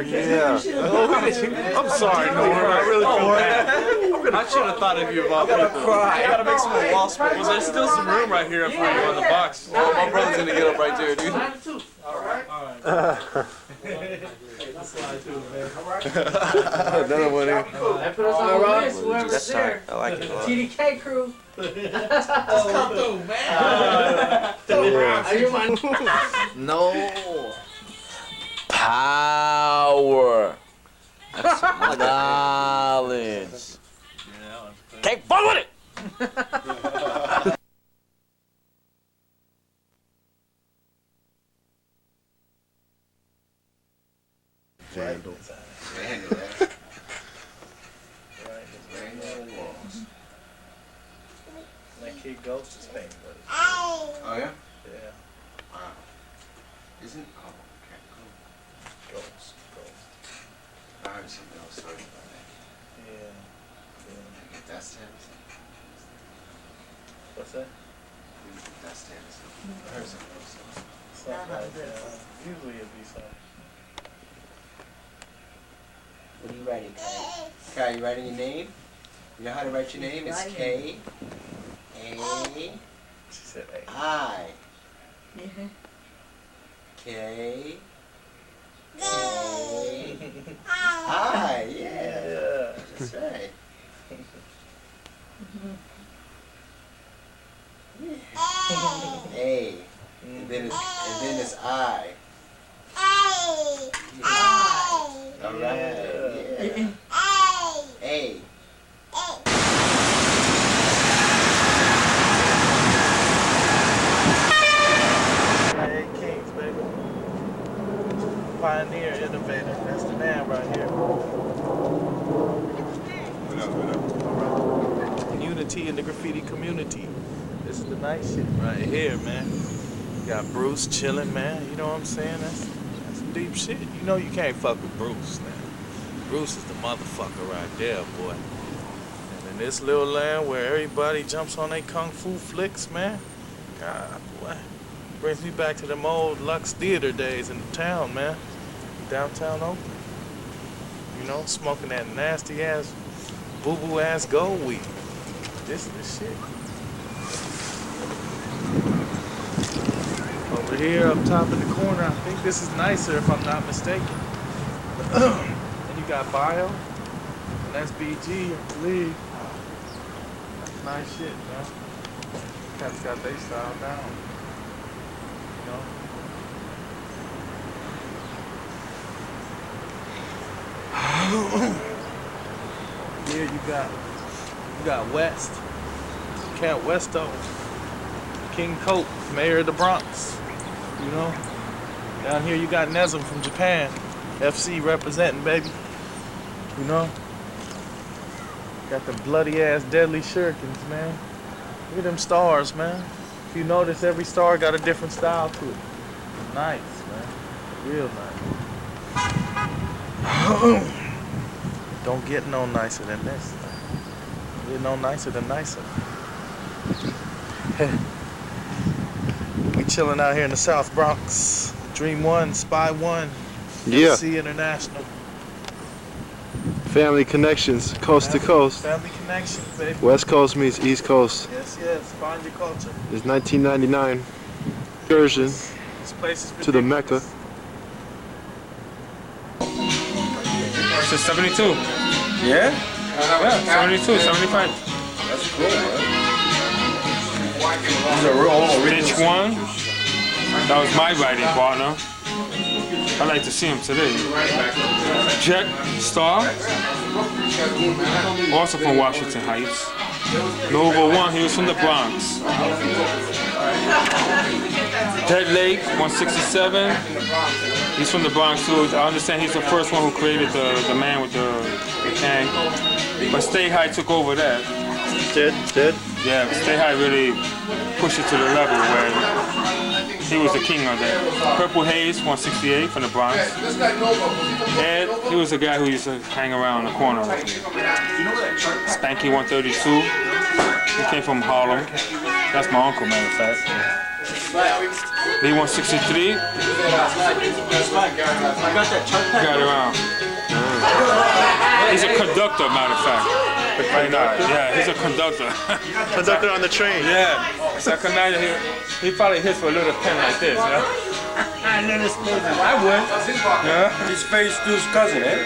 Yeah. I'm sorry, Norm. I really feel bad. I should have thought of you about people. Cry. I gotta make some more wall space. Well, there's still some room right here for you on the box. Oh, my brother's gonna get up right there, dude. Another one here. That put us on the list, whoever's there. I like it a lot. TDK crew. Just come through, man. No. Power. That's knowledge. Can't fuck with it. Vandal. That kid Ghost is painting with it. Oh yeah? Yeah. Wow. Isn't oh okay, cool. Ghost. I heard something else sorry about that. Yeah. Get that status. What's that? Get that status. I heard something else. Something like that. Usually it'd be something. What are you writing, Kai? Kai, you writing your name? You know how to write your name? It's K A She said, hey. I K A I. Yeah. That's right. A. And then it's I. All right. Yeah. A. Kings, baby. Pioneer, innovator. That's the man right here. Unity in the graffiti community. This is the nice shit right here, man. You got Bruce chilling, man. You know what I'm saying? That's some deep shit. You know you can't fuck with Bruce, man. Bruce is the motherfucker right there, boy. And in this little land where everybody jumps on their kung fu flicks, man. God, boy. Brings me back to them old Lux Theater days in the town, man. Downtown Oakland. You know, smoking that nasty ass, boo-boo ass gold weed. This is the shit. Over here up top in the corner, I think this is nicer if I'm not mistaken. And you got Bio, and that's BG, I believe. That's nice shit, man. Cats got their style down. You know? Here you got West, Cat Westo, King Cope, Mayor of the Bronx. You know? Down here you got Nesm from Japan, FC representing, baby. You know? Got the bloody ass deadly shurikens, man. Look at them stars, man. If you notice, every star got a different style to it. Nice, man. Real nice. Don't get no nicer than this. Get no nicer than nicer. We chilling out here in the South Bronx. Dream 1, Spie 1, Yeah. FC International. Family connections, coast to coast. Family connections, baby. West Coast meets East Coast. Yes, yes. Find your culture. It's 1999 excursion This place is to the Mecca. It's a 72. Yeah? Yeah, 72, 75. That's cool, man. These are real Stage one. That was my writing partner. I like to see him today. Jet Star, also from Washington Heights. Nova One, he was from the Bronx. Dead Lake, 167. He's from the Bronx too. I understand he's the first one who created the man with the gang. But Stay High took over that. Did? Yeah, Stay High really pushed it to the level where he was the king of that. Purple Haze, 168 from the Bronx. Ed, he was the guy who used to hang around the corner with me. Spanky, 132. He came from Harlem. That's my uncle, matter of fact. B-163. Got around. He's a conductor, matter of fact. Yeah, he's a conductor. Conductor on the train. Yeah. Second night he probably hits for a little pen like this, yeah? I would. Yeah. He's Phase 2's cousin, eh?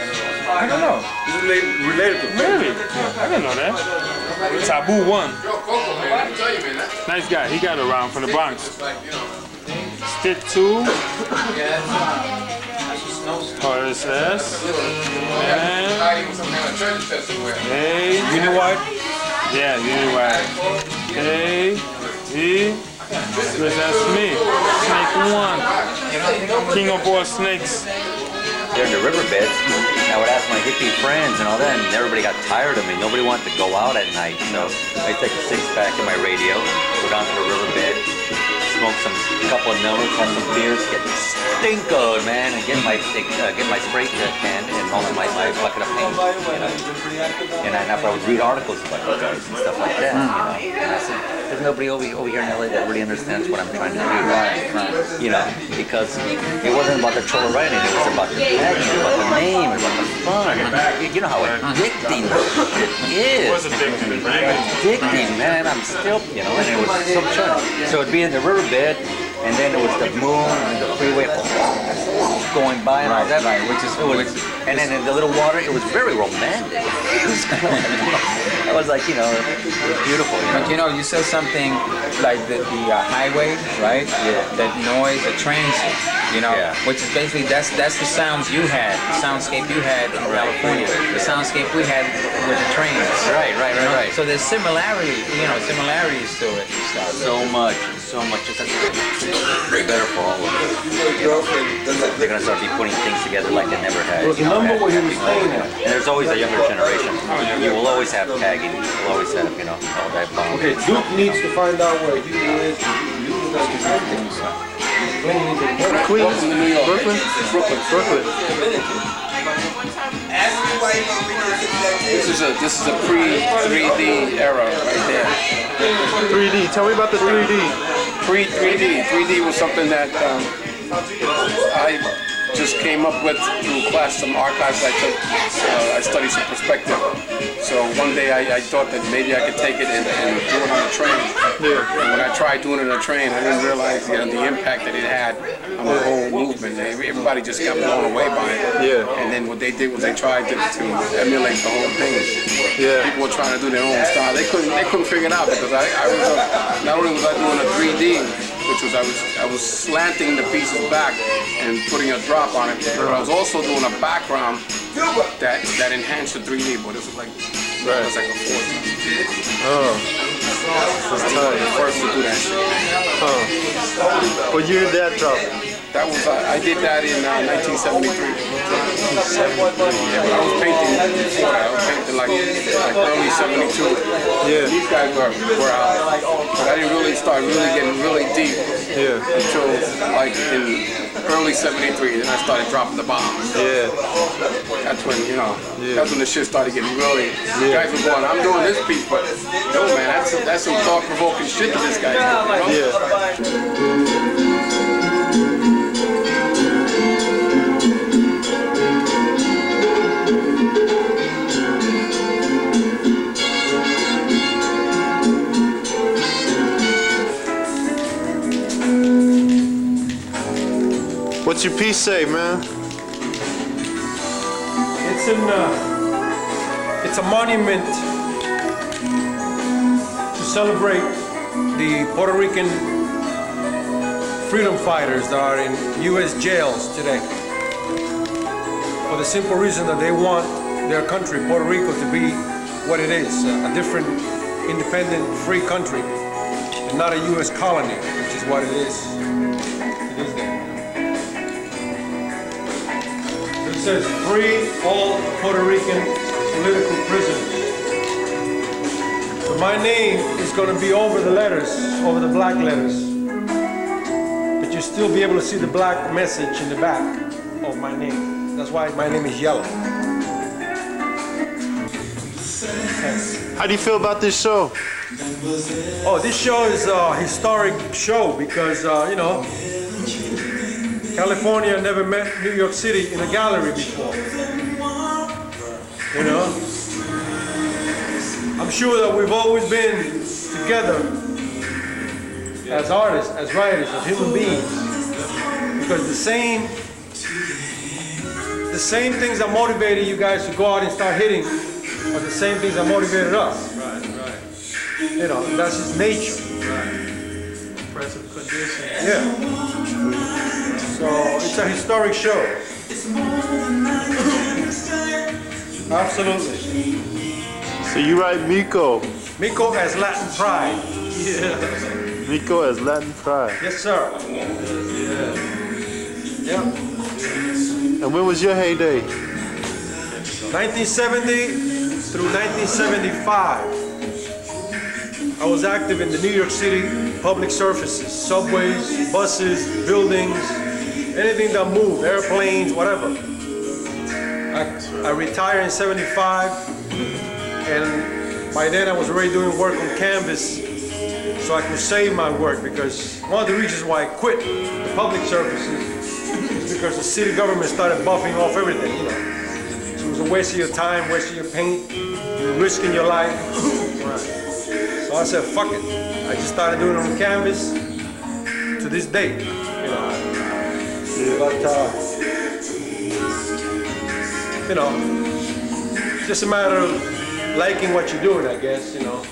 I don't know. He's related to Really? I didn't know that. Taboo 1. Nice guy. He got around from the Bronx. Stick 2. RSS. And A. Uniwide? Yeah, Uniwide. A. E. That's me. Snake 1. King of all snakes. They're in the riverbeds. I would ask my hippie friends and all that, and everybody got tired of me. Nobody wanted to go out at night, so I take a 6-pack in my radio, go down to the riverbed, smoke a couple of Millers, have some beers, get stinkoed, man, and get my spray can and also my bucket of paint, you know. And after I would read articles about you guys and stuff like that, you know. And I said, there's nobody over here in LA that really understands what I'm trying to do, you know, because it wasn't about the troll writing, it was about the tagging, about the name, about the fun. You know how addicting it is. It was addicting. Addicting, man. I'm still, you know, and it was so fun. So it'd be in the riverbed, and then it was the moon and the freeway going by and all that. Right, And then in the little water, it was very romantic. I was like, you know, it was beautiful. But you know, you said something like the highway, right? Yeah. That noise, the trains, you know, Yeah. which is basically that's the sounds you had, the soundscape you had in California, the soundscape we had with the trains. Right. So there's similarities to it and stuff. So much. Just better for all of us. They're gonna start putting things together like they never had. Remember what he was saying? And there's always a younger generation. You will always have tagging. You will always have, you know, all that fun. Okay, Duke needs to find out where he is. Queens, Brooklyn. This is a pre-3D era right there. 3D. Tell me about the 3D. Pre-3D. 3D was something that I just came up with through class, some archives I took. I studied some perspective. So one day I thought that maybe I could take it and do it on a train. Yeah. And when I tried doing it on a train, I didn't realize the impact that it had on the whole movement. Everybody just got blown away by it. Yeah. And then what they did was they tried to emulate the whole thing. Yeah. People were trying to do their own style. They couldn't figure it out because not only was I doing a 3D, which was I was slanting the pieces back and putting a drop on it, but I was also doing a background that enhanced the 3D. But it was like it was like a 4D. Oh. That's tight. The first to do that shit. Oh. What year did that drop? That was I did that in 1973. Yeah, but I was painting before that. I was painting like early 72. Yeah. These guys were out, but I didn't really start getting really deep until like in early 73. Then I started dropping the bombs. Yeah. That's when that's when the shit started getting really. Guys were going, I'm doing this piece, but no man, that's some thought-provoking shit that this guy's doing. You know? Yeah. What's your piece say, man? It's a monument to celebrate the Puerto Rican freedom fighters that are in U.S. jails today. For the simple reason that they want their country, Puerto Rico, to be what it is, a different, independent, free country, and not a U.S. colony, which is what it is. It is there. It says, free all Puerto Rican political prisoners. So my name is going to be over the letters, over the black letters. But you'll still be able to see the black message in the back of my name. That's why my name is yellow. How do you feel about this show? Oh, this show is a historic show because, you know, California never met New York City in a gallery before. You know? I'm sure that we've always been together as artists, as writers, as human beings. Because the same things that motivated you guys to go out and start hitting are the same things that motivated us. Right, right. You know, that's just nature. Right. Oppressive conditions. Yeah. So it's a historic show. Absolutely. So you write Miko. Miko as Latin pride. Yeah. Miko as Latin pride. Yes, sir. Yeah. Yep. And when was your heyday? 1970 through 1975. I was active in the New York City public surfaces, subways, buses, buildings, anything that moved, airplanes, whatever. I retired in 75, and by then I was already doing work on canvas so I could save my work, because one of the reasons why I quit the public services is because the city government started buffing off everything, you know. So it was a waste of your time, waste of your paint, you're risking your life. So I said, fuck it. I just started doing it on canvas to this day, you know. But, you know, just a matter of liking what you're doing, I guess, you know.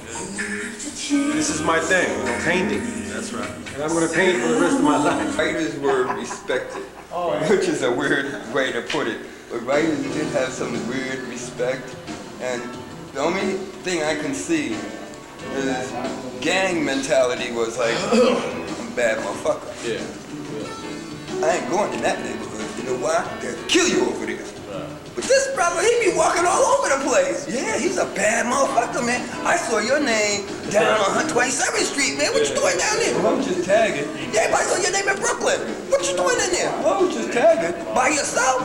This is my thing, you know, painting. That's right. And I'm gonna paint for the rest of my life. Writers were respected, which is a weird way to put it. But writers did have some weird respect, and the only thing I can see is gang mentality was like, I'm a bad motherfucker. Yeah. I ain't going in that neighborhood. You know why? They'll kill you over there. But this brother, he be walking all over the place. Yeah, he's a bad motherfucker, man. I saw your name down on 27th Street, man. What you doing down there? Well, I was just tagging. Yeah, but I saw your name in Brooklyn. What you doing in there? Well, I was just tagging. By yourself?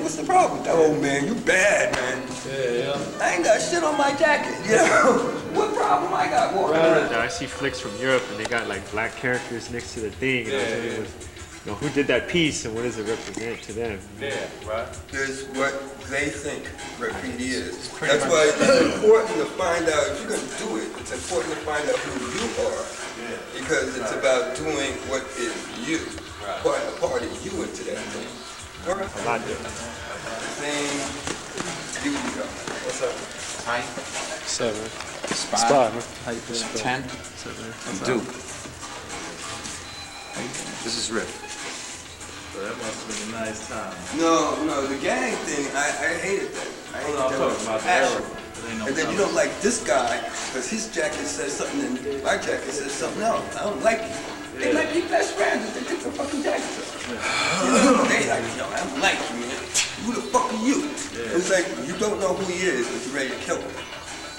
What's the problem with that old man? You bad, man. Yeah. I ain't got shit on my jacket, you know? What problem I got walking around? I see flicks from Europe and they got like black characters next to the thing. And I was wondering, you know, who did that piece and what does it represent to them? Yeah, right. Is what they think graffiti is. That's why it's important to find out, if you're going to do it, it's important to find out who you are. Yeah. Because it's about doing what is you. Right. A part of you into that thing. A lot different. Same. Here we go. What's up? Hi. 7. Spy. 10. Duke. This is Rick. So that must have been a nice time. No, the gang thing, I hated that. I hated that with passion. And then you don't like this guy because his jacket says something and my jacket says something else. I don't like you. They might be best friends if they take the fucking jackets off. You know, they like, yo, I don't like you, man. Who the fuck are you? It's like, you don't know who he is, but you're ready to kill him.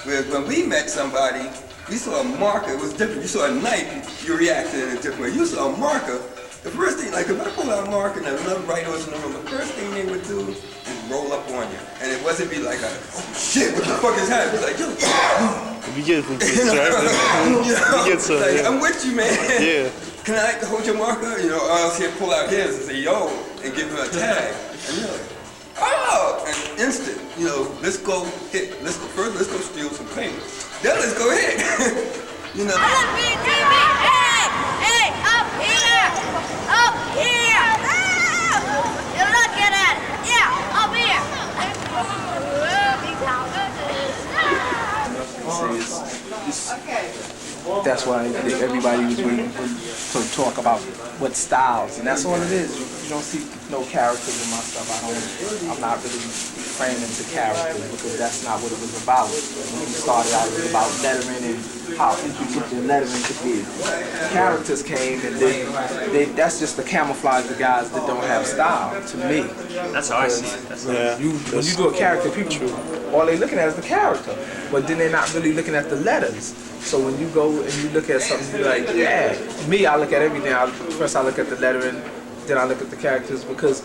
Whereas when we met somebody, we saw a marker, it was different. You saw a knife, you reacted in a different way. You saw a marker, the first thing, like if I pull out a marker and another writer was in the room, the first thing they would do is roll up on you. And it wasn't be like, oh shit, what the fuck is happening? It's like, yo, We get some, like, I'm with you, man. Yeah. Can I hold your marker? You know, or else he'll pull out his and say, yo, and give him a tag. And you're like, oh, and instant, you know, let's go hit, let's go further, let's go steal some paint. Then let's go hit. You know. Hey, up here! Up here! You're looking at it! Yeah, up here! That's why everybody was waiting to talk about what styles, and that's all it is. You don't see no characters in my stuff. I'm not really framing into characters because that's not what it was about. When we started out, it was about lettering and how intricate the lettering could be. Characters came and that's just to camouflage the guys that don't have style, to me. That's how I see it. When you do a character picture, all they're looking at is the character, but then they're not really looking at the letters. So when you go and you look at something, you're like, yeah. Me, I look at everything. First I look at the lettering, then I look at the characters, because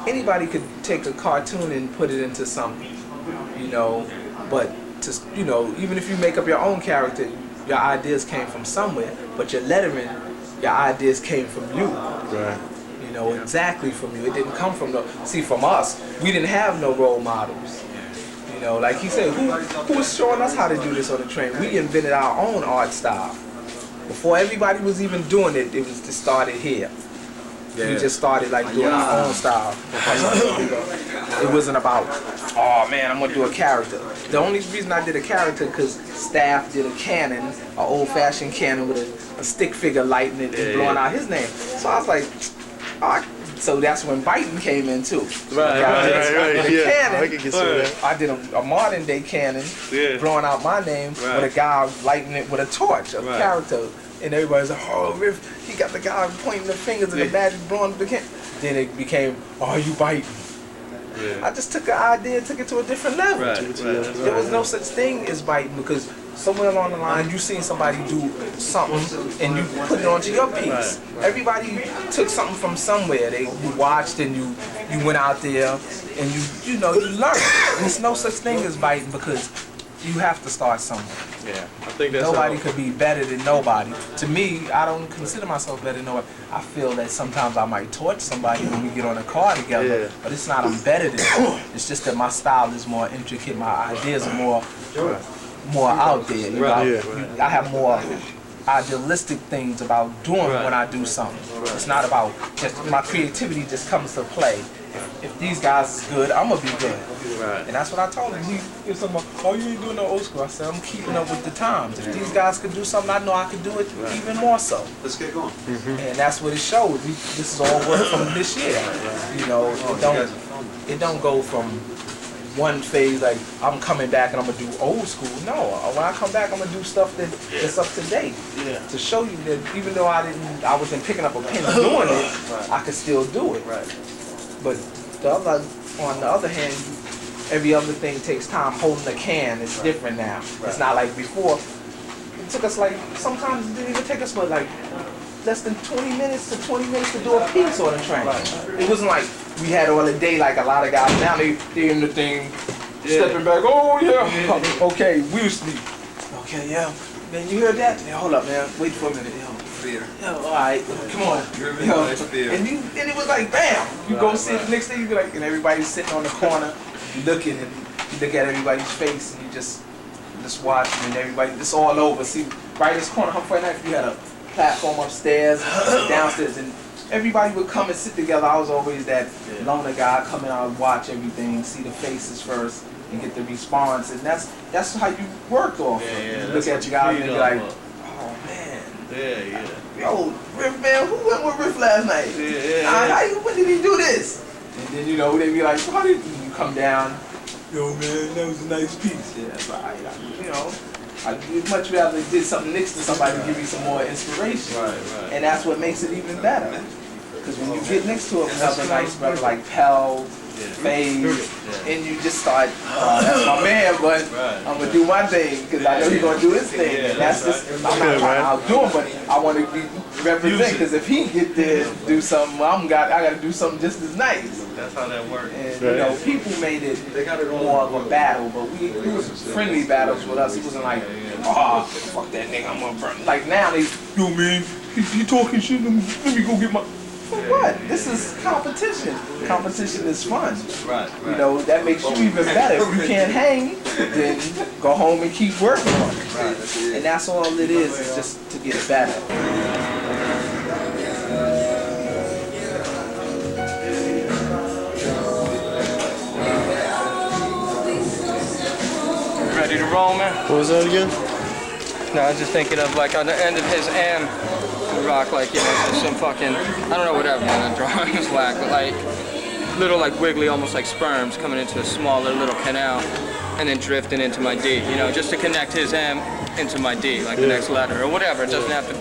anybody could take a cartoon and put it into something, you know. But just, you know, even if you make up your own character, your ideas came from somewhere, but your lettering, your ideas came from you. Right. You know, exactly from you. It didn't come from from us, we didn't have no role models. You know, like he said, who was showing us how to do this on the train? We invented our own art style. Before everybody was even doing it, it started here. We just started like doing our own style. It wasn't about, oh man, I'm gonna do a character. The only reason I did a character because Staff did a cannon, an old-fashioned cannon with a stick figure lighting it and blowing out his name. So I was like, oh, so that's when biting came in too. Right. Cannon, I can get some of that. I did a modern day cannon, blowing out my name with a guy lighting it with a torch, a character. And everybody's like, oh, Riff, he got the guy pointing the fingers and the magic blowing the cannon. Then it became, oh, you biting. I just took an idea and took it to a different level. There was no such thing as biting because somewhere along the line you seen somebody do something and you put it onto your piece. Everybody took something from somewhere. You watched and you went out there and you learned. And there's no such thing as biting because you have to start somewhere. Yeah, I think that's nobody could be better than nobody. To me, I don't consider myself better than nobody. I feel that sometimes I might torch somebody when we get on a car together, but it's not I'm better than them. It's just that my style is more intricate, my ideas are more out there. You know? I have more idealistic things about doing when I do something. It's not about just my creativity just comes to play. If these guys is good, I'm gonna be good. And that's what I told him. He was talking about, oh, you ain't doing no old school. I said, I'm keeping up with the times. If these guys could do something, I know I could do it even more so. Let's get going. And that's what it shows. This is all work from this year. You know, it don't go from one phase like I'm coming back and I'm gonna do old school. No, when I come back, I'm gonna do stuff that's up to date. To show you that even though I wasn't picking up a pen doing it, I could still do it. But on the other hand, every other thing takes time. Holding a can is different now. It's not like before. It took us like, sometimes it didn't even take us but like less than 20 minutes to 20 minutes to do a piece on the train. It wasn't like we had all the day like a lot of guys. Now they in the thing, stepping back, oh yeah, okay, we'll sleep. Okay, yeah. Man, you heard that? Yeah, hold up, man. Wait for a minute. Yo, all right, come on. And it was like, bam! You go sit the next day, you be like, and everybody's sitting on the corner, looking, and you look at everybody's face, and you just watch, and everybody, it's all over. See, right in this corner, Humphrey Knife, you had a platform upstairs, downstairs, and everybody would come and sit together. I was always that loner guy, come in, I would watch everything, see the faces first, and get the response, and that's how you work off. You look at you guys and be like, oh man. Yo, Riff man, who went with Riff last night? When did he do this? And then they be like, how did you come down? Yo man, that was a nice piece. I'd much rather did something next to somebody to give you some more inspiration. And that's what makes it even better. Because when you get next to another nice brother like Pell, Phase, and you just start, that's my man, but I'm going to do my thing, because I know he's going to do his thing. And that's just, I'm not trying to outdo him, but I want to represent, because if he get there and do something, I got to do something just as nice. That's how that works. And, people made it more of a battle, but it was friendly battles with us. It wasn't like, oh, fuck that nigga, I'm going to burn. Like now, yo man, you talking shit, let me go get my... For what? This is competition. Competition is fun. That makes you even better. If you can't hang, then go home and keep working on it. And that's all it is just to get better. Ready to roll, man? What was that again? No, I was just thinking of like on the end of his M, rock like, some fucking, I don't know, whatever, man, the drawing is whack, but like, little like wiggly, almost like sperms coming into a smaller little canal and then drifting into my D, just to connect his M into my D, like the next letter or whatever. It doesn't have to,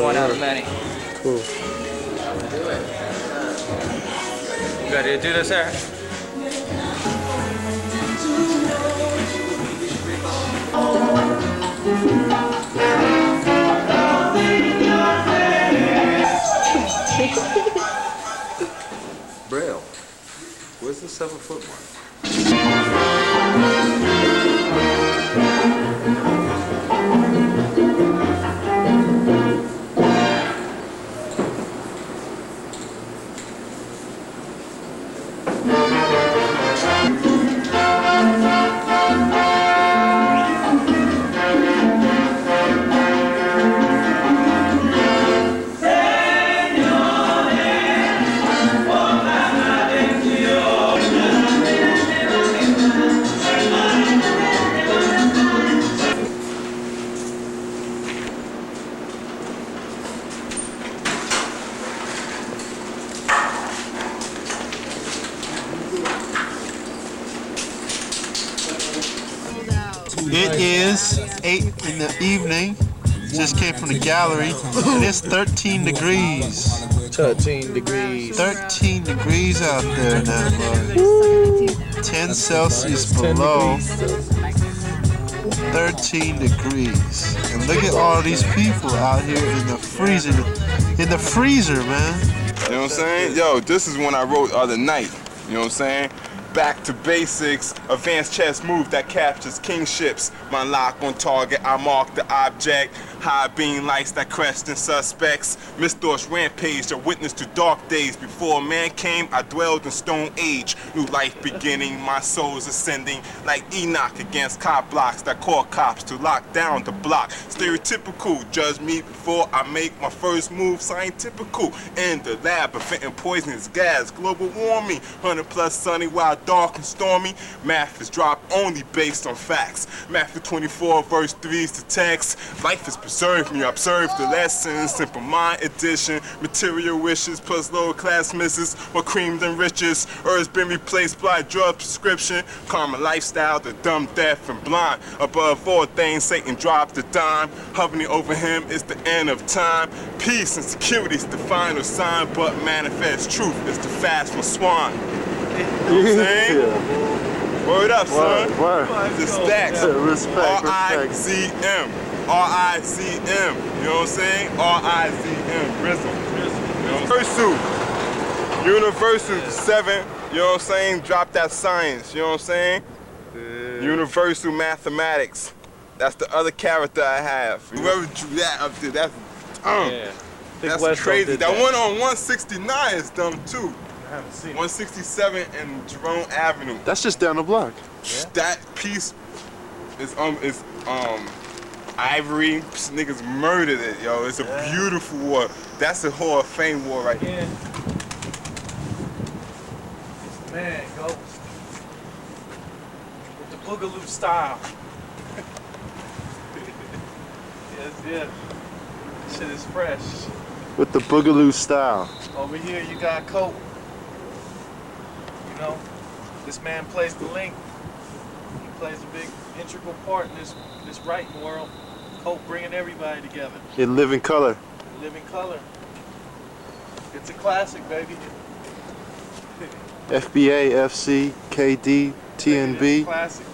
one out of many. Cool. You ready to do this, Eric? Braille, where's the 7-foot mark? It is 8 in the evening. Just came from the gallery. And it's 13 degrees. 13 degrees. 13 degrees out there now, bro. 10 Celsius below. 13 degrees. And look at all these people out here in the freezer. In the freezer, man. You know what I'm saying? Yo, this is when I wrote other night. You know what I'm saying? Back to basics, advanced chess move that captures kingships. My lock on target, I mark the object. High beam lights that question suspects. Misthoughts rampage, a witness to dark days. Before man came, I dwelled in stone age. New life beginning, my soul's ascending. Like Enoch against cop blocks that call cops to lock down the block. Stereotypical, judge me before I make my first move. Scientifical, in the lab, preventing poisonous gas. Global warming, 100+ sunny while dark and stormy. Math is dropped only based on facts. Matthew 24 verse 3 is the text. Life is preserved me, observe the lessons. Simple mind addition, material wishes plus lower class misses or creamed and riches. Herbs been replaced by drug prescription. Karma lifestyle, the dumb, deaf, and blind. Above all things, Satan dropped the dime. Hovering over him is the end of time. Peace and security is the final sign, but manifest truth is the fast for swine. You know what I'm saying? Word up, son. Word. The stacks. Respect. R-I-Z-M. R-I-Z-M. You know what I'm saying? R-I-Z-M. Rhythm. Universal 7. You know what I'm saying? Drop that science. You know what I'm saying? Universal mathematics. That's the other character I have. Whoever drew that up there, that's that's crazy. That one on 169 is dumb too. I haven't seen 167 and Jerome Avenue. That's just down the block. Yeah. That piece is ivory. Niggas murdered it, yo. It's a beautiful war. That's a Hall of Fame war right here. Man, Ghost. With the boogaloo style. Yes. Shit is fresh. With the boogaloo style. Over here you got Cope. You know, this man plays the link. He plays a big integral part in this writing world. Cope bringing everybody together. In living color. In living color. It's a classic, baby. FBA, FC, KD, TNB. Classic.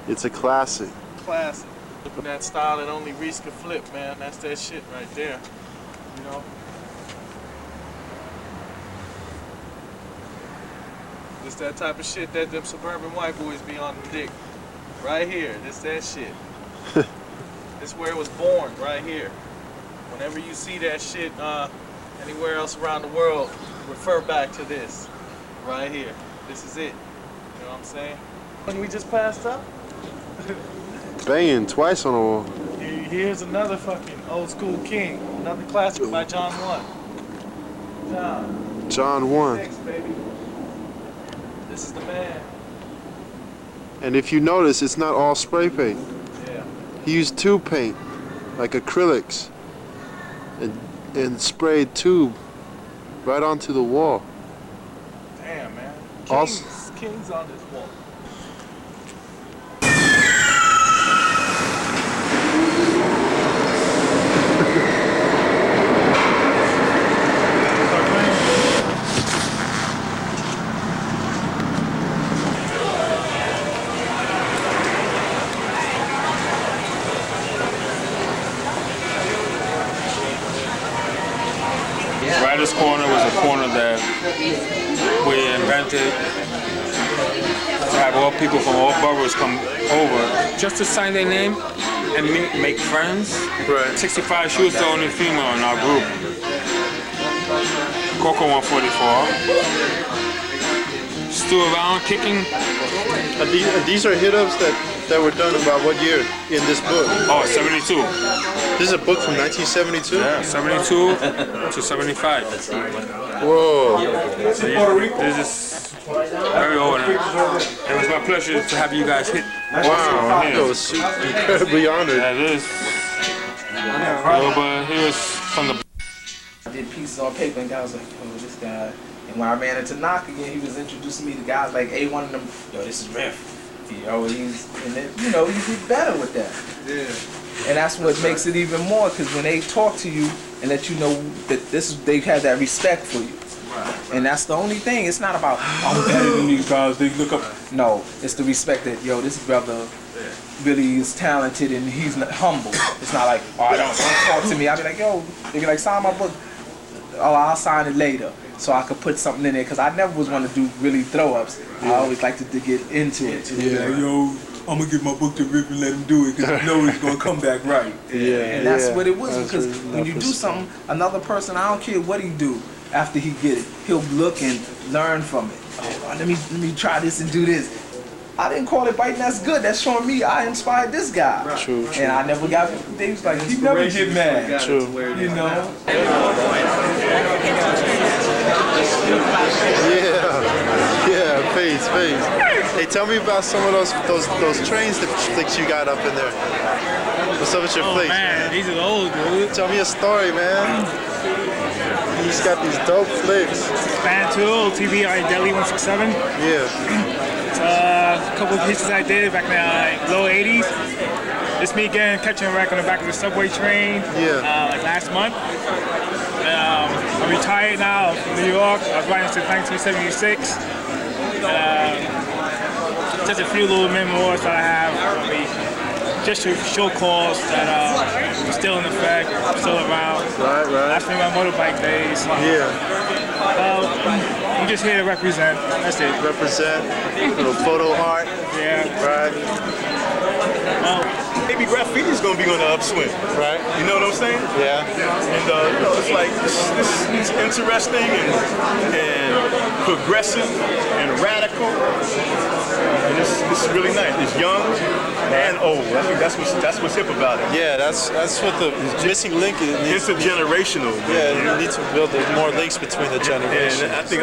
It's a classic. Classic. Look at that style that only Reese could flip, man. That's that shit right there. You know? It's that type of shit that them suburban white boys be on the dick. Right here. This that shit. This where it was born, right here. Whenever you see that shit anywhere else around the world, refer back to this. Right here. This is it. You know what I'm saying? When we just passed up. Banging twice on the wall. Here's another fucking old school king. Another classic by John 1. John 1. 6, baby. This is the man. And if you notice, it's not all spray paint. Yeah. He used tube paint, like acrylics, and sprayed tube right onto the wall. Damn, man. Kings on this wall. Writer's Corner was a corner that we invented to have all people from all boroughs come over just to sign their name and make friends. Right. 65, she was the only female in our group. Coco 144. Still around kicking. These are hit-ups that were done about what year in this book? Oh, 72. This is a book from 1972? Yeah, 72 to 75. Whoa. So this is very old. And it was my pleasure to have you guys hit. Wow, I was incredibly honored. Yeah, it is. But he was from the... I did pieces on paper and guys was like, yo, this guy. And when I ran into Knock again, he was introducing me to guys like A1 and them. Yo, this is Riff. You know, you get better with that. Yeah. And that's what makes it even more, because when they talk to you and let you know that they have that respect for you. And that's the only thing. It's not about, I'm better than these guys, they look up. No, it's the respect that, yo, this brother really is talented and he's humble. It's not like, oh, don't talk to me. I'll be like, yo, they be like, sign my book. Oh, I'll sign it later. So I could put something in there, because I never was want to do really throw-ups. I always like to get into it. Yeah, like, yo, I'm gonna give my book to Rip and let him do it, because I know it's gonna come back right. And that's what it was, because when you do something, another person, I don't care what he do after he get it, he'll look and learn from it. Oh, let me try this and do this. I didn't call it biting, that's good. That's showing me I inspired this guy. True. And I never got things like, he never get mad. True. You know? Yeah, peace. Hey, tell me about some of those trains that you got up in there. What's up with your flicks? Man, these are old, dude. Tell me a story, man. He's got these dope flicks. Span Tool, TBI Deli 167. Yeah. It's a couple of pieces I did back in the low 80s. It's me again catching a wreck on the back of the subway train. Yeah. Like last month. I'm retired now from New York. I was riding since 1976. Just a few little memoirs that I have. Just to show cause that are still in effect, still around. Right. That's me my motorbike days. Yeah. I'm just here to represent. That's it. Represent. Little photo art. Yeah. Right. Maybe graffiti is gonna be on the upswing, right? You know what I'm saying? Yeah. And it's like this is interesting and progressive and radical, and this is really nice. It's young and old. I think that's what's hip about it. Yeah, that's what the missing link is. Intergenerational. Yeah, you need to build more links between the generations. And I think,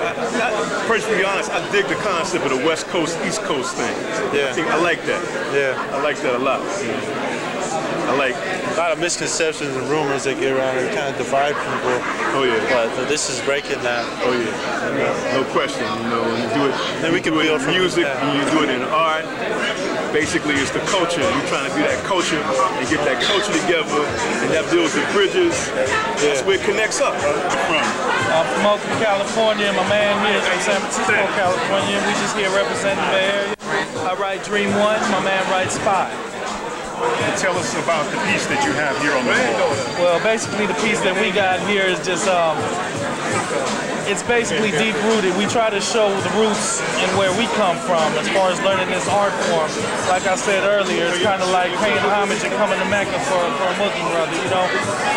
personally honest, I dig the concept of the West Coast, East Coast thing. Yeah. I like that. Yeah. I like that a lot. I like a lot of misconceptions and rumors that get around and kind of divide people. Oh yeah. But this is breaking that. Oh yeah. No question. You know, when you do it, then we can build from music, and you do it in art. Basically, it's the culture. You're trying to do that culture and get that culture together, and that builds the bridges. That's where it connects up. I'm from Oakland, California, and my man here is from San Francisco, California. We just here representing the Bay Area. I write Dream 1, my man writes Spie. Tell us about the piece that you have here on the wall. Well, basically the piece that we got here is just, it's basically deep-rooted. We try to show the roots and where we come from as far as learning this art form. Like I said earlier, it's kind of like paying homage and coming to Mecca for a Muslim brother. You know,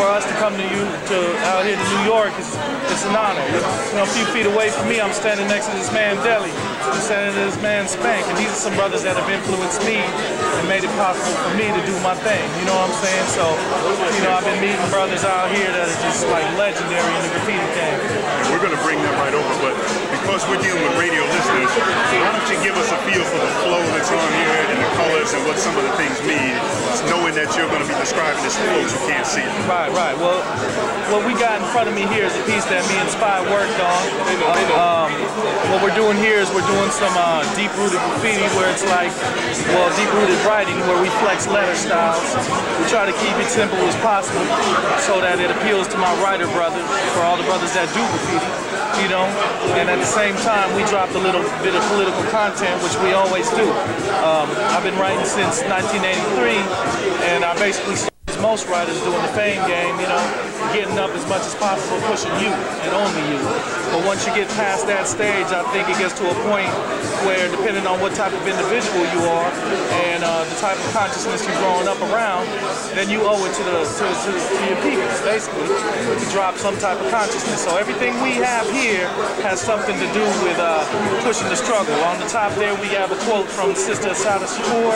for us to come out here to New York, it's an honor. You know, a few feet away from me, I'm standing next to this man Deli. I'm standing to this man Spank, and these are some brothers that have influenced me and made it possible for me to do my thing. You know what I'm saying? So, you know, I've been meeting brothers out here that are just like legendary in the graffiti game. We're going to bring them right over, but because we're dealing with radio listeners, why don't you give us a feel for the flow that's on here and the colors and what some of the things mean, knowing that you're going to be describing this to folks who can't see it. Right. Well, what we got in front of me here is a piece that me and Spie worked on. What we're doing here is we're doing some deep-rooted graffiti where it's like, well, deep-rooted writing where we flex letter styles. We try to keep it simple as possible so that it appeals to my writer brothers, for all the brothers that do graffiti, you know, and at the same time we dropped a little bit of political content, which we always do. I've been writing since 1983, and I basically see most writers doing the fame game, you know, getting up as much as possible, pushing you and only you. But once you get past that stage, I think it gets to a point where, depending on what type of individual you are and the type of consciousness you're growing up around, then you owe it to your people, basically, to drop some type of consciousness. So everything we have here has something to do with pushing the struggle. On the top there, we have a quote from Sister Assata Shakur: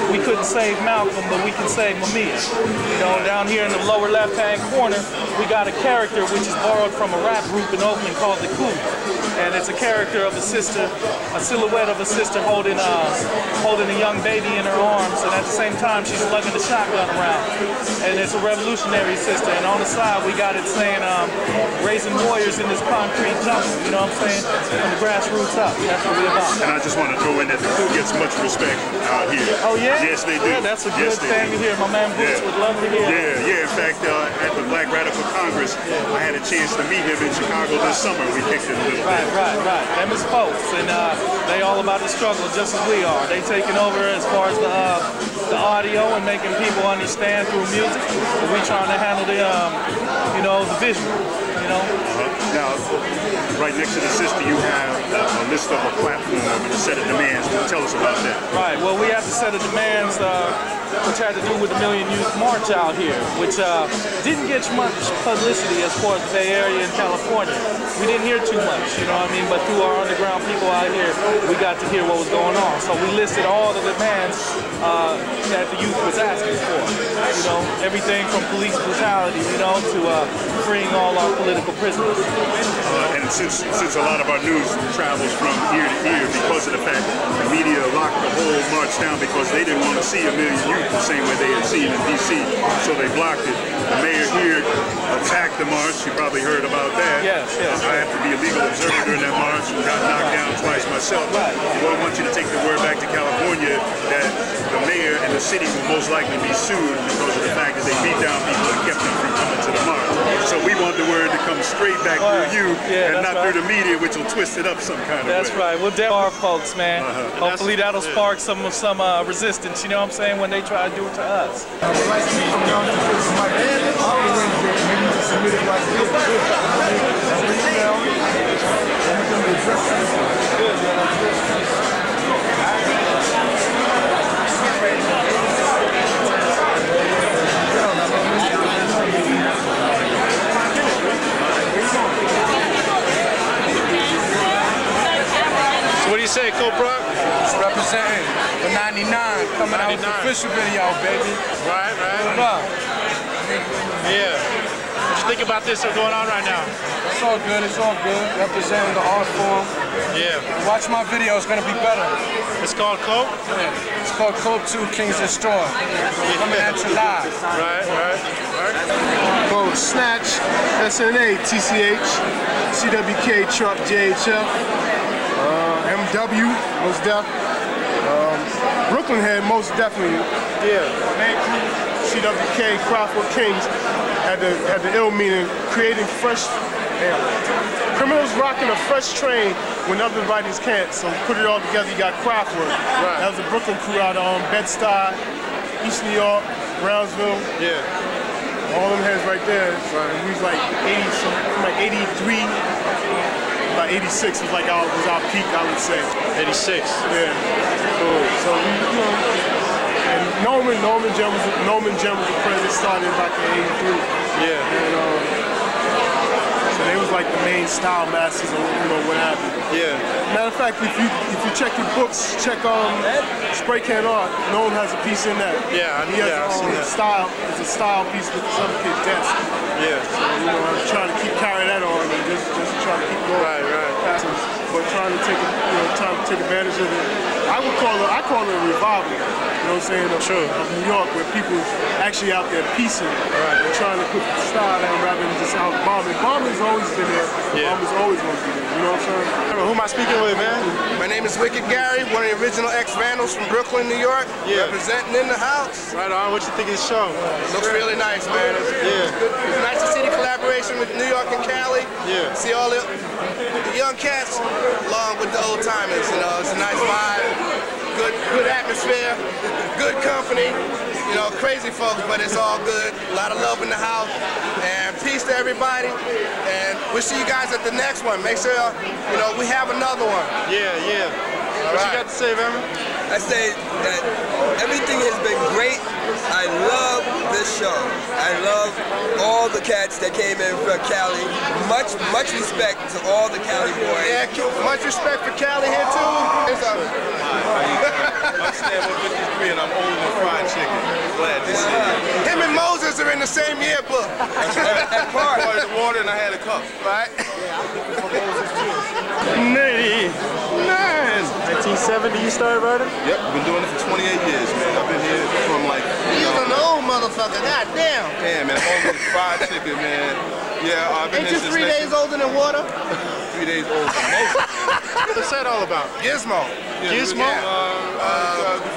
"We couldn't save Malcolm, but we can save Mamiya." You know, down here in the lower left-hand corner, we got a character which is borrowed from a rap group in Oakland called The Coup. and it's a character of a sister, a silhouette of a sister holding a young baby in her arms, and at the same time she's lugging the shotgun around. And it's a revolutionary sister, and on the side we got it saying raising warriors in this concrete jungle, you know what I'm saying? From the grassroots up, that's what we're about. And I just want to throw in that the crew gets much respect out here. Oh yeah? Yes, they do. Yeah, that's a good thing to hear. My man Boots would love to hear. Yeah. In fact, at the Black Radical Congress, I had a chance to meet him in Chicago this summer. We kicked it a little bit. Right. Them is folks, and they all about the struggle just as we are. They taking over as far as the audio and making people understand through music. But we trying to handle the the visual. Now, right next to the sister, you have a list of a platform and a set of demands. Tell us about that. Right. Well, we have a set of demands which had to do with the Million Youth March out here, which didn't get much publicity as far as the Bay Area and California. We didn't hear too much, you know what I mean? But through our underground people out here, we got to hear what was going on. So we listed all the demands that the youth was asking for. You know, everything from police brutality, to freeing all our political prisoners. And since a lot of our news travels from ear to ear because of the fact the media locked the whole march down because they didn't want to see a million youth the same way they had seen in D.C., so they blocked it. The mayor here attacked the march. You probably heard about that. Yes. I had to be a legal observer during that march and got knocked down twice myself. Well, I want you to take the word back to California that the mayor and the city will most likely be sued because of the fact that they beat down people and kept them from coming to the march. So we want the word to come straight back through you and not through the media, which will twist it up some kind of way. That's right. We'll tell our folks, man. Hopefully that'll spark some resistance, you know what I'm saying, when they try to do it to us. What do you say, Cobra? Just representing the 99, coming out with the official video, baby. Right. Yeah. What you think about this going on right now? It's all good. Representing the art form. Yeah. Watch my video, it's gonna be better. It's called Cope? Yeah. It's called Cope 2 Kings Destroy. Coming at you live. Right. Well, Snatch, SNA, TCH, CWK, Truck, JHF. MW, most def. Brooklyn Head, most definitely. Yeah. CWK, Crawford Kings had the ill meaning, creating fresh. Criminals rocking a fresh train when other writers can't. So put it all together. You got Crawford. Right. That was a Brooklyn crew out on Bed-Stuy, East New York, Brownsville. Yeah. All them heads right there. Right. And we was like 83. About 86 was was our peak, I would say. 86. Yeah. Cool. So we, and Norman Gem was the president, started back in 83. Yeah. And so they was like the main style masters or what have you. Yeah. Matter of fact, if you check your books, check Spray Can Art. Nolan has a piece in that. Yeah, he has style. It's a style piece with the Southern Kid desk. Yeah. So I'm trying to carry that on and just trying to keep going. Right. But trying to take advantage of it. I call it a revival. You know what I'm saying? Of New York, where people actually out there piecing. Right. And trying to put the style down rather than just out bombing. Bombing's always been there. Yeah. Bombing's always going to be there. You know what I'm saying? Who am I speaking with, man? My name is Wicked Gary, one of the original ex-Vandals from Brooklyn, New York. Yeah. Representing in the house. Right on. What you think of the show? Looks really nice, man. It's nice to see the collaboration with New York and Cali. Yeah. See all the young cats along with the old timers. It's a nice vibe. Good atmosphere, good company, crazy folks, but it's all good. A lot of love in the house, and peace to everybody. And we'll see you guys at the next one. Make sure, we have another one. Yeah. What you got to say, man? I say that everything has been great. I love this show. I love all the cats that came in from Cali. Much respect to all the Cali boys. Yeah, much respect for Cali here too. I'm Stan 153 and I'm older than fried chicken. Glad to see you. Him and Moses are in the same yearbook. That's right. I poured the water and I had a cup. Right? 89. 1970 you started riding? Yep, been doing it for 28 years, man. I've been here from like... You an old motherfucker, goddamn. Yeah, man, I'm older than fried chicken, man. Yeah, I've been Ain't you 3 days older than water? 3 days older than most. What's that all about? Gizmo. Gizmo?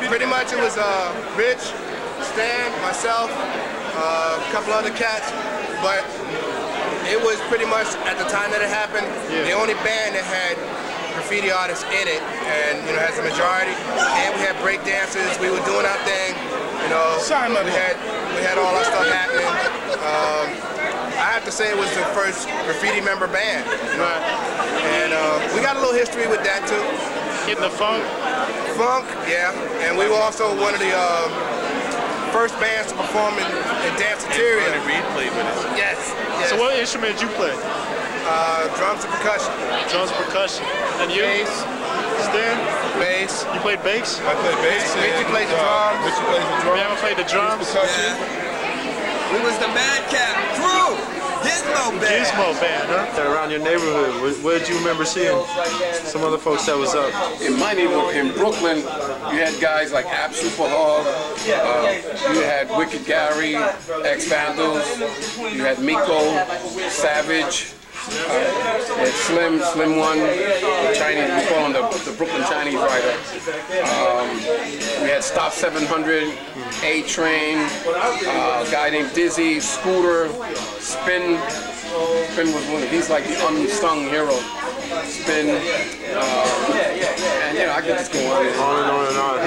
Pretty much it was Rich, Stan, myself, a couple other cats, but it was pretty much, at the time that it happened, the only band that had graffiti artists in it, and has a majority. And we had break dancers. We were doing our thing. We had all our stuff happening. I have to say it was the first graffiti member band. And we got a little history with that too. Getting the funk. Funk, yeah. And we were also one of the first bands to perform in Danceteria. And Reed played with us. Yes. So what instrument did you play? Drums and percussion. Drums and percussion. And you? Bass. Stan? Bass. You played bass? I played bass. Richie played the drums. Richie plays the drums. You haven't played the drums? Percussion. We was the Madcap crew. Gizmo Band. Gizmo Band, huh? Around your neighborhood, what did you remember seeing? Some other folks that was up. In my neighborhood, in Brooklyn, you had guys like Ab Super Hog, you had Wicked Gary, X Vandals, you had Miko, Savage, you had Slim One, the Chinese, we call him the Brooklyn Chinese writer. We had Stop 700, A-Train, a guy named Dizzy, Scooter, Spin was one of, he's like the unsung hero. Spin, and I could just go on and on.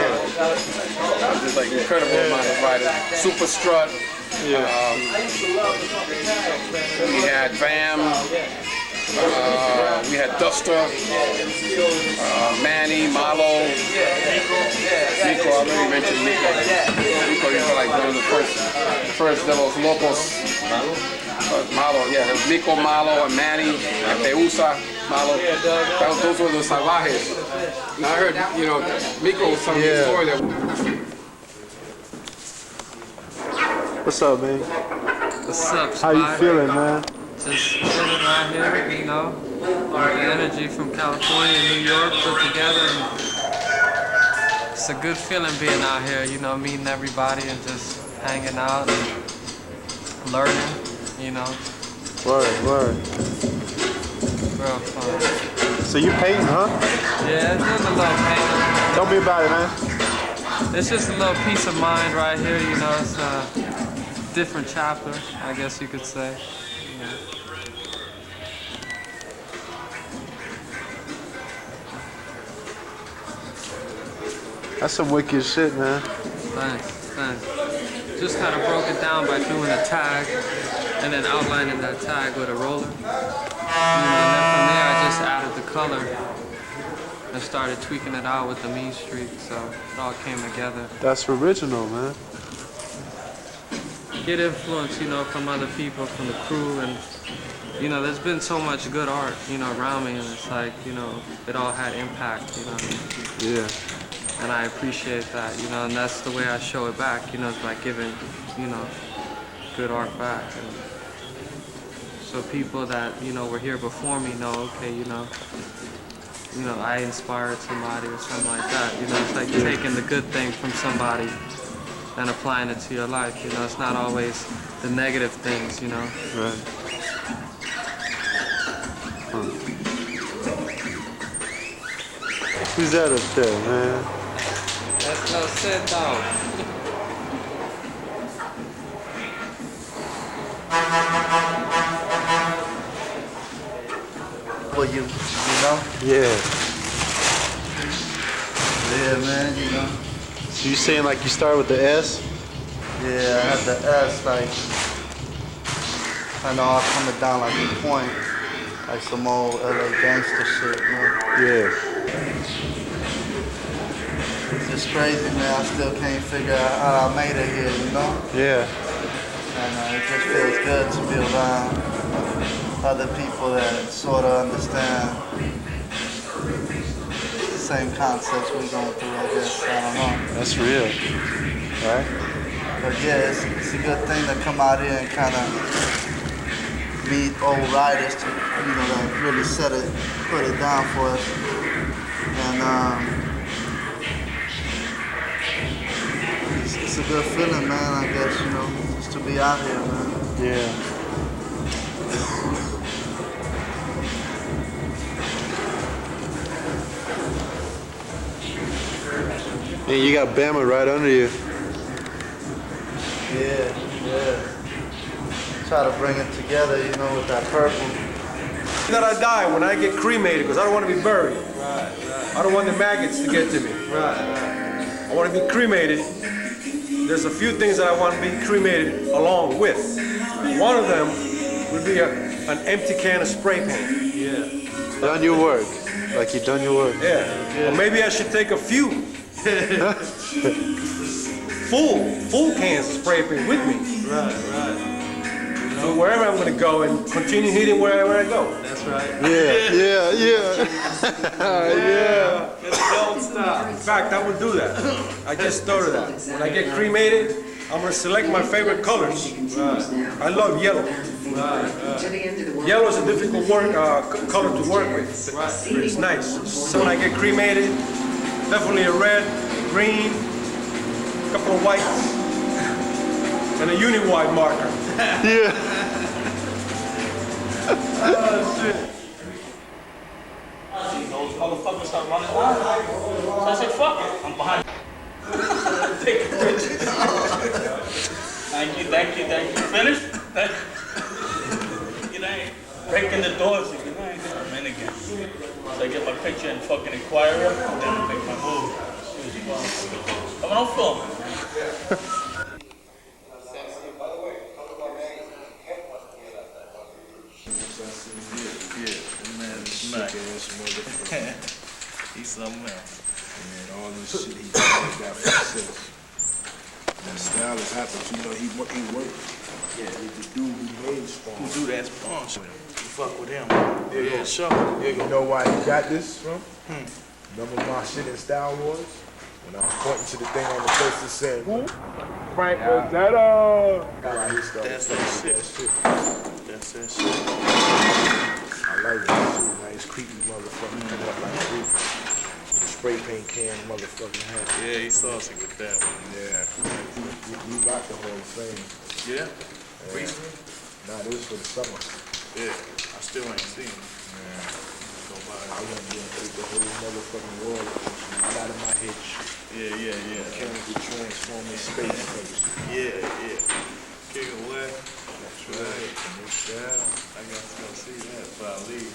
Just like incredible amount of writers. Super Strut. We had Vam. We had Duster, Manny, Malo, Nico. I already mentioned Nico. Nico is like one of the first de los locos. Malo, yeah, Nico, Malo, and Manny, and Peusa, Malo. Those were the salvajes. And I heard, Nico was telling me a story that. What's up, man? What's up, Spy? How you feeling, man? Just chilling right here, all the energy from California and New York put together. And it's a good feeling being out here, meeting everybody and just hanging out and learning, Word. Real fun. So you painting, huh? Yeah, it's just a little painting. Tell me about it, man. It's just a little peace of mind right here, it's a different chapter, I guess you could say. That's some wicked shit, man. Thanks. Just kind of broke it down by doing a tag and then outlining that tag with a roller. And then from there I just added the color and started tweaking it out with the mean streak, so it all came together. That's original, man. Get influence, from other people, from the crew, and there's been so much good art, around me, and it's like, it all had impact, Yeah. And I appreciate that, and that's the way I show it back, by giving, good art back. And so people that, were here before me know, okay, I inspired somebody or something like that. It's like taking the good things from somebody and applying it to your life. It's not always the negative things, Right. Who's that up there, man? That's no sit down. Well, you know? Yeah. Yeah, man, So you saying like you start with the S? Yeah, I had the S, like, all coming down like a point, like some old LA gangster shit, Yeah. It's just crazy, man. I still can't figure out how I made it here, Yeah. And it just feels good to be around other people that sort of understand same concepts we're going through, I guess. I don't know. That's real, right? But yeah, it's a good thing to come out here and kind of meet old writers to, that really put it down for us. And it's a good feeling, man, I guess, just to be out here, man. Yeah. And you got Bama right under you. Yeah. Try to bring it together, with that purple. That I die when I get cremated, because I don't want to be buried. Right. I don't want the maggots to get to me. Right. I want to be cremated. There's a few things that I want to be cremated along with. One of them would be an empty can of spray paint. Yeah. Done your work. Like you done your work. Yeah. Or maybe I should take a few full cans of spray paint with me. Right. So wherever I'm going to go and continue hitting wherever I go. That's right. Yeah. Yeah. Don't stop. In fact, I would do that. I just thought of that. When I get cremated, I'm going to select my favorite colors. Right. I love yellow. Right. Yellow is a difficult color to work with. Right. But it's nice. So when I get cremated, definitely a red, green, a couple of whites, and a uni-white marker. Yeah. Oh, shit. Those motherfuckers start running wild. So I said, fuck it. I'm behind. Take a picture. Thank you. Finished? Breaking the doors again. I'm in again. So I get my picture in fucking Inquirer, and then I make my move. Come on, film. He's something else. And all this shit he got for himself. That style is happening. He worked. Yeah, the dude who made Spawn. Who do that Spawn shit? You fuck with him. Yeah, sure. You know why he got this from? Remember my shit in Style Wars? When I was pointing to the thing on the poster that said, who? Frank Rosetta. That's that shit. That's that shit. I like that shit. Nice creepy motherfucker coming up like creepy. With a spray paint can motherfucking hat. Yeah, he saucy with that one. Yeah. You got the whole thing. Yeah? Recently? Nah, this is for the summer. Yeah. I still ain't seen him. Yeah. I went there and ate the whole motherfucking world out of my head shit. Yeah. Chemical transforming space first. Yeah. Kick away. That's right. I got to go see that before I leave.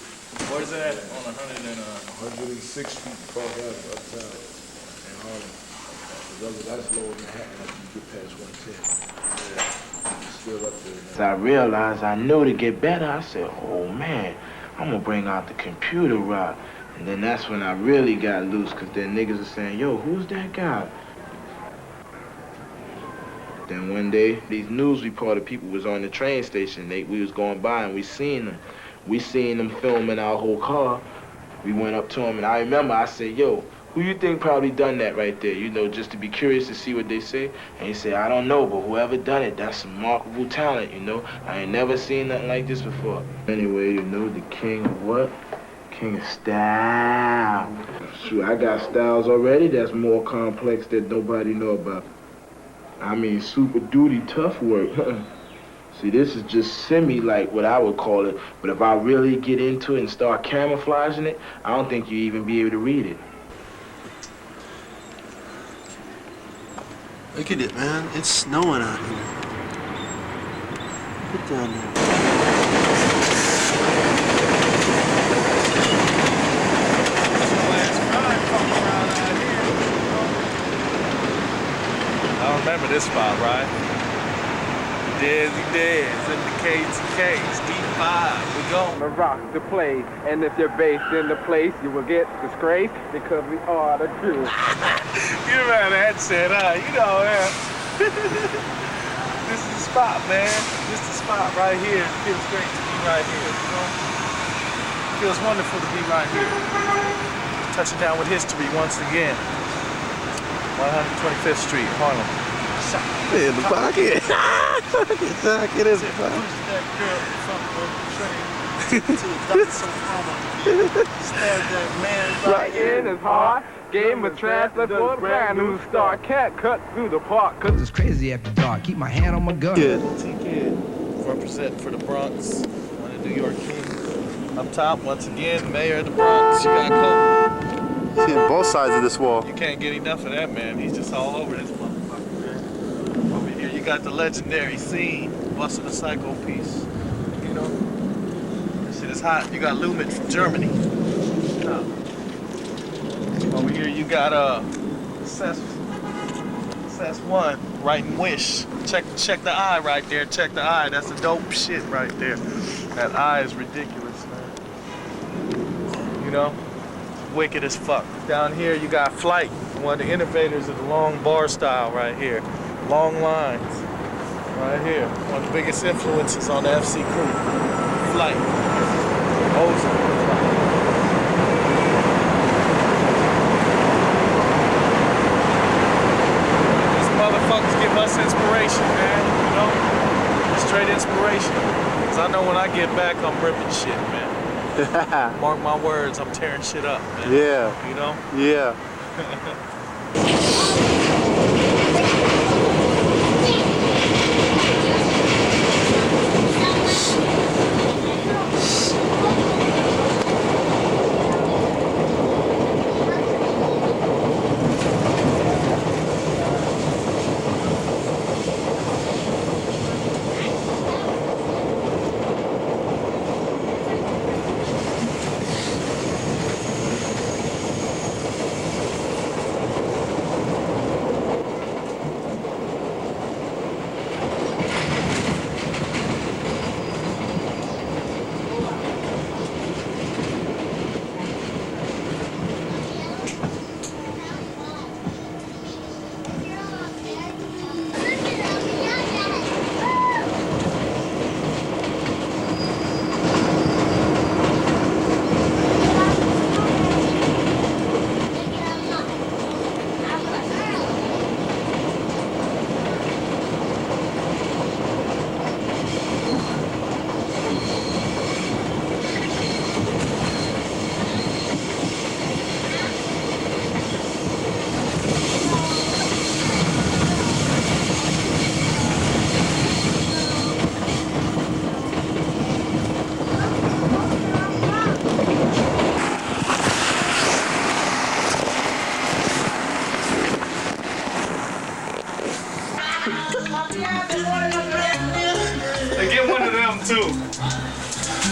Where's that? On 106 feet above that uptown in Harlem. That's lower Manhattan after you get past 110. Yeah. Still up there. As I realized I knew to get better, I said, oh man, I'm gonna bring out the computer rock. And then that's when I really got loose, cause then niggas are saying, yo, who's that guy? Then one day, these news reporter people was on the train station. We was going by and we seen them. We seen them filming our whole car. We went up to them and I remember I said, yo, who you think probably done that right there? Just to be curious to see what they say. And he said, I don't know, but whoever done it, that's some remarkable talent, I ain't never seen nothing like this before. Anyway, the king of what? King of style. Shoot, I got styles already that's more complex that nobody know about. I mean, super duty tough work. See, this is just like what I would call it. But if I really get into it and start camouflaging it, I don't think you even be able to read it. Look at it, man. It's snowing out here. Get down there. I remember this spot, right? Dizzy in the KTKs, D5, we go. The rock the place, and if you're based in the place, you will get disgraced because we are the Jews. You remember that shit, huh? This is the spot, man. This is the spot right here. It feels great to be right here, It feels wonderful to be right here. touching down with history once again. 125th Street, Harlem. In the pocket. Get in the pocket. Right in his heart, game of transport for a brand new start. Can't cut through the park, cause It's crazy after dark. Keep my hand on my gun. T-Kid, representing for the Bronx. One of New York King. Up top, once again, Mayor of the Bronx. You got Coke. See both sides of this wall. You can't get enough of that, man. He's just all over this motherfucker, man. Over here, you got the legendary Scene, Busting the Psycho piece. You know, this shit is hot. You got Lumit from Germany. Over here, you got Cess One writing Wish. Check the eye right there. Check the eye. That's a dope shit right there. That eye is ridiculous, man. You know, wicked as fuck. Down here, you got Flight, one of the innovators of the long bar style right here. Long lines, right here. One of the biggest influences on the FC crew. Flight. Ozone. Motherfuckers give us inspiration, man, you know? Straight inspiration. Cause I know when I get back, I'm ripping shit, man. Mark my words, I'm tearing shit up, man. Yeah. You know? Yeah.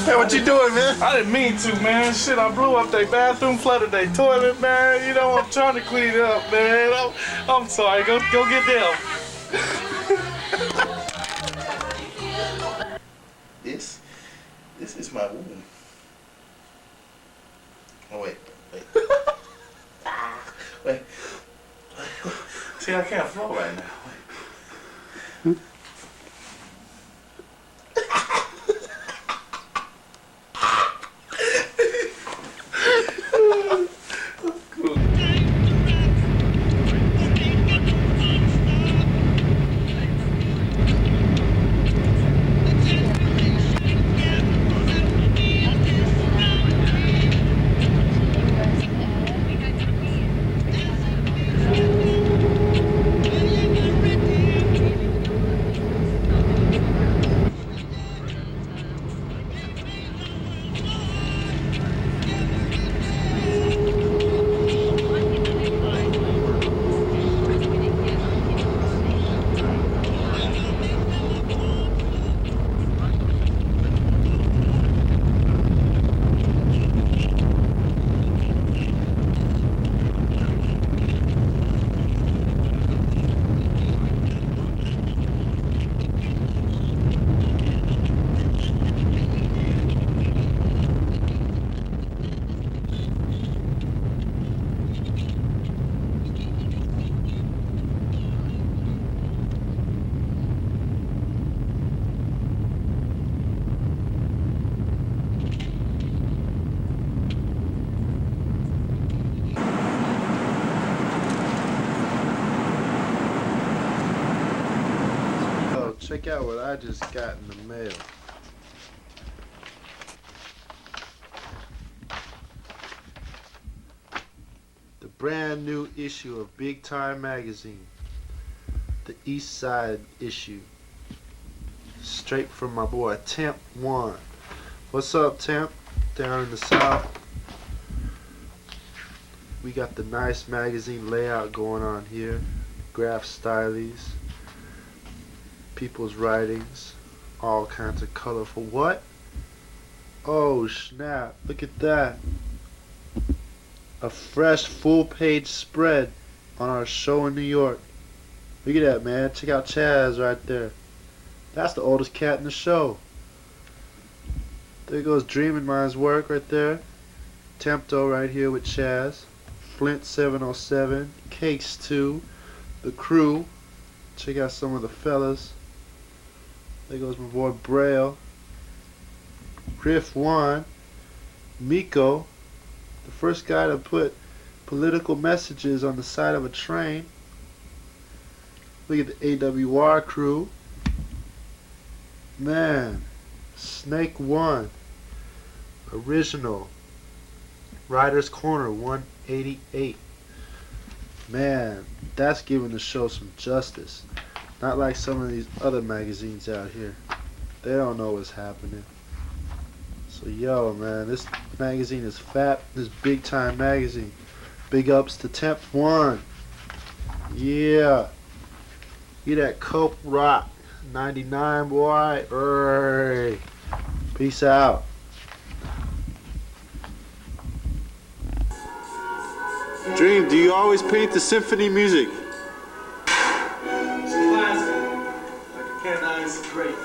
Hey, what you doing, man? I didn't mean to, man. Shit, I blew up their bathroom, flooded their toilet, man. You know, I'm trying to clean it up, man. I'm sorry. Go get them. This is my womb. Oh, wait. Wait. See, I can't flow right now. Wait. Check out what I just got in the mail. The brand new issue of Big Time Magazine. The East Side issue. Straight from my boy Temp 1. What's up, Temp? Down in the South. We got the nice magazine layout going on here. Graph styles. People's writings. All kinds of colorful. What? Oh snap. Look at that. A fresh full page spread on our show in New York. Look at that, man. Check out Chaz right there. That's the oldest cat in the show. There goes Dreamin' Mind's work right there. Tempto right here with Chaz. Flint 707. Cakes 2. The crew. Check out some of the fellas. There goes my boy Braille. Griff 1. Miko. The first guy to put political messages on the side of a train. Look at the AWR crew. Man. Snake 1. Original. Writer's Corner 188. Man, that's giving the show some justice. Not like some of these other magazines out here. They don't know what's happening. So yo, man, this magazine is fat. This Big Time Magazine. Big ups to Temp 1. Yeah. Get that Cope Rock 99, boy. Hey. Peace out. Dream, do you always paint the symphony music? It's classic. Like a Ken Ice, great.